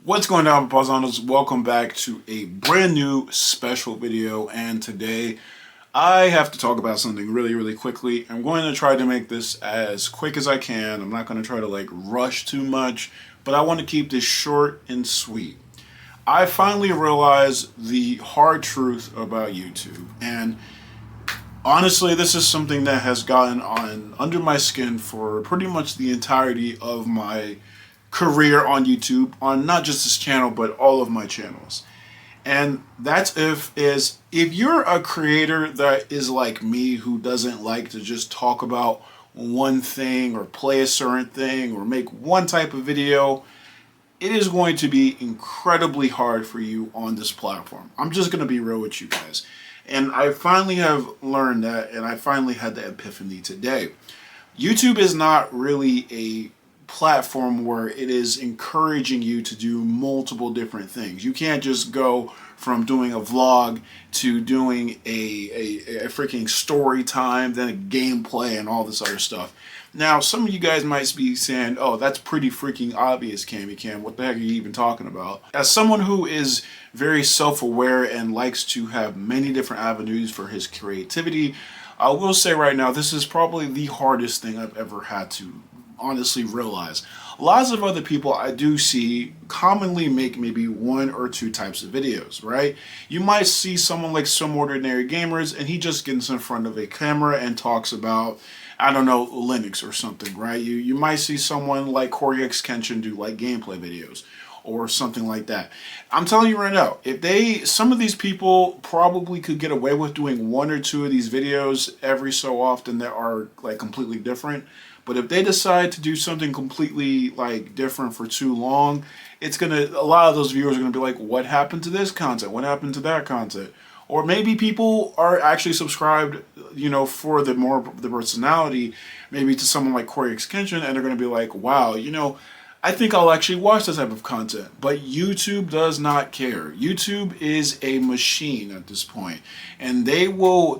What's going on, Pausanos? Welcome back to a brand new special video, and today I have to talk about something really quickly. I'm going to try to make this as quick as I can. I'm not going to try to rush too much, but I want to keep this short and sweet. I finally realized the hard truth about YouTube, and honestly, this is something that has gotten on under my skin for pretty much the entirety of my career on YouTube, on not just this channel, but all of my channels. And that's if you're a creator that is like me, who doesn't like to just talk about one thing or play a certain thing or make one type of video, it is going to be incredibly hard for you on this platform. I'm just going to be real with you guys. And I finally have learned that, and I finally had the epiphany today. YouTube is not really a platform where it is encouraging you to do multiple different things. You can't just go from doing a vlog to doing a freaking story time, then a gameplay and all this other stuff. Now, some of you guys might be saying, oh, that's pretty freaking obvious, KamyKam. What the heck are you even talking about? As someone who is very self-aware and likes to have many different avenues for his creativity, I will say right now, this is probably the hardest thing I've ever had to honestly realize. Lots of other people I do see commonly make maybe one or two types of videos, right? You might see someone like Some Ordinary Gamers, and he just gets in front of a camera and talks about, I don't know, Linux or something, right? You might see someone like Kenshin do like gameplay videos or something like that. I'm telling you right now, some of these people probably could get away with doing one or two of these videos every so often that are like completely different. But if they decide to do something completely different for too long, a lot of those viewers are gonna be like, what happened to this content? What happened to that content? Or maybe people are actually subscribed, for the personality, maybe to someone like Kenshin, and they're gonna be like, wow, I think I'll actually watch this type of content. But YouTube does not care. YouTube is a machine at this point, and it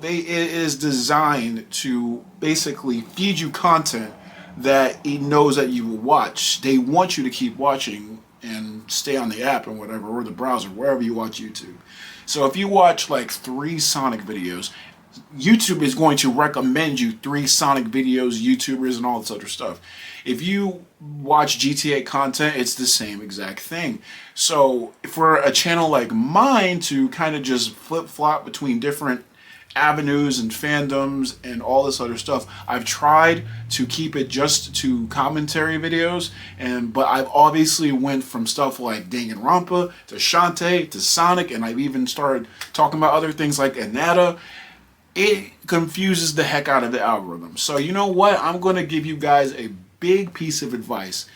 is designed to basically feed you content that it knows that you will watch. They want you to keep watching and stay on the app and whatever, or the browser, wherever you watch YouTube. So if you watch like 3 Sonic videos, YouTube is going to recommend you 3 Sonic videos, YouTubers, and all this other stuff. If you watch GTA content, it's the same exact thing. So for a channel like mine to kind of just flip-flop between different avenues and fandoms and all this other stuff, I've tried to keep it just to commentary videos, but I've obviously went from stuff like Danganronpa to Shantae to Sonic, and I've even started talking about other things like Anata. It confuses the heck out of the algorithm. So you know what? I'm going to give you guys a big piece of advice.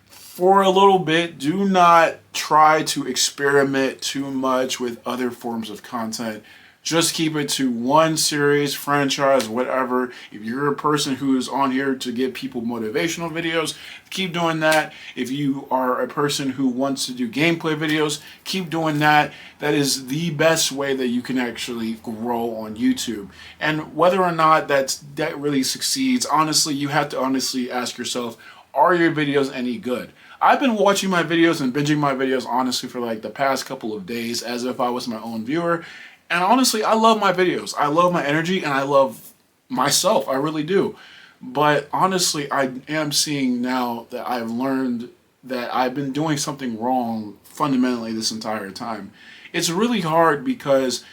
For a little bit, do not try to experiment too much with other forms of content. Just keep it to one series, franchise, whatever. If you're a person who is on here to give people motivational videos, keep doing that. If you are a person who wants to do gameplay videos, keep doing that. That is the best way that you can actually grow on YouTube. And whether or not that really succeeds, honestly, you have to honestly ask yourself, are your videos any good? I've been watching my videos and binging my videos honestly for the past couple of days as if I was my own viewer. And honestly, I love my videos. I love my energy, and I love myself. I really do. But honestly, I am seeing now that I've learned that I've been doing something wrong fundamentally this entire time. It's really hard because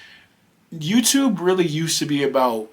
YouTube really used to be about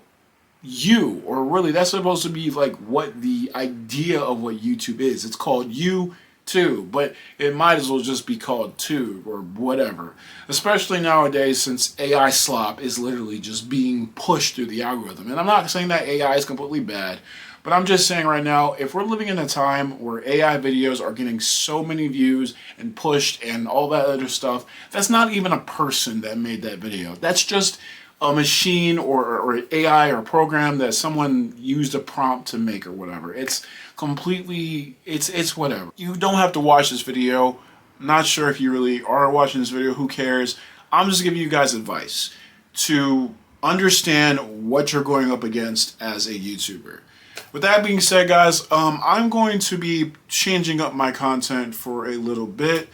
you, or really that's supposed to be what the idea of what YouTube is. It's called YouTube, but it might as well just be called Tube or whatever. Especially nowadays, since AI slop is literally just being pushed through the algorithm. And I'm not saying that AI is completely bad, but I'm just saying right now, if we're living in a time where AI videos are getting so many views and pushed and all that other stuff, that's not even a person that made that video. That's just a machine or AI or program that someone used a prompt to make or whatever. It's completely, it's whatever. You don't have to watch this video. I'm not sure if you really are watching this video. Who cares? I'm just giving you guys advice to understand what you're going up against as a YouTuber. With that being said, guys, I'm going to be changing up my content for a little bit.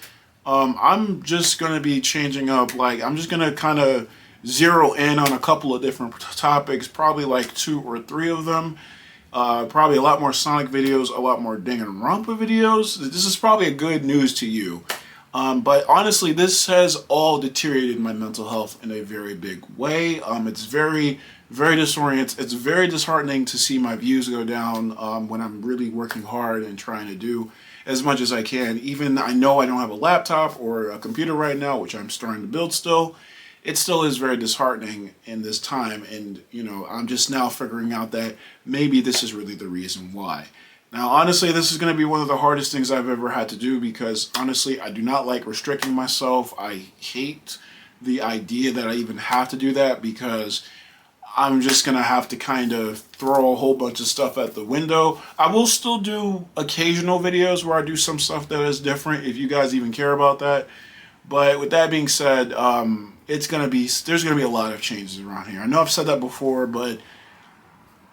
I'm just going to be changing up, like, I'm just going to kind of zero in on a couple of different topics, probably like 2 or 3 of them. Probably a lot more Sonic videos, a lot more Danganronpa videos. This is probably a good news to you. But honestly, this has all deteriorated my mental health in a very big way. It's very, very disorienting. It's very disheartening to see my views go down when I'm really working hard and trying to do as much as I can. Even I know I don't have a laptop or a computer right now, which I'm starting to build still. It still is very disheartening in this time, and you know, I'm just now figuring out that maybe this is really the reason why. Now, honestly, this is going to be one of the hardest things I've ever had to do because, honestly, I do not like restricting myself. I hate the idea that I even have to do that because I'm just going to have to kind of throw a whole bunch of stuff at the window. I will still do occasional videos where I do some stuff that is different, if you guys even care about that. But with that being said, there's going to be a lot of changes around here. I know I've said that before, but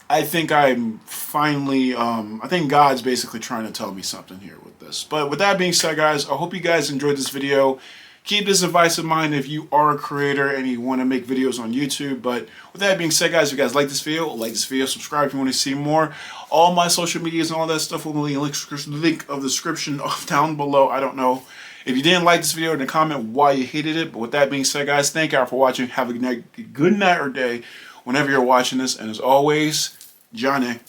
I think I'm finally, I think God's basically trying to tell me something here with this. But with that being said, guys, I hope you guys enjoyed this video. Keep this advice in mind if you are a creator and you want to make videos on YouTube. But with that being said, guys, if you guys like this video, subscribe if you want to see more. All my social medias and all that stuff will be in the link of the description down below. I don't know. If you didn't like this video, then comment why you hated it. But with that being said, guys, thank you for watching. Have a good night or day whenever you're watching this. And as always, Johnny.